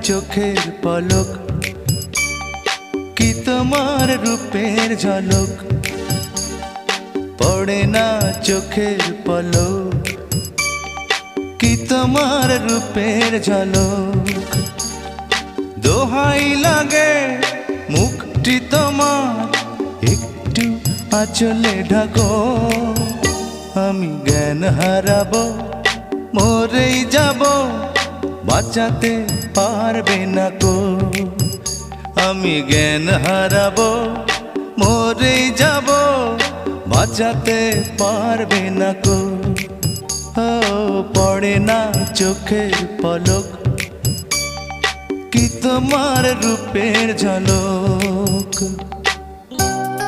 চোখের পলক, কি তোমার রূপের ঝলক, পড়ে না চোখের পলক, কি তোমার রূপের ঝলক। দোহাই লাগে মুখটি তোমার, একটু আঁচলে ঢাকো, আমি জ্ঞান হারাবো, মরেই যাব, বাঁচাতে পারবে না কো। আমি জ্ঞান হারাবো, মরেই যাব, বাঁচাতে পারবে না কো। ও পড়ে না চোখের পলক, কি তোমার রূপের ঝলক।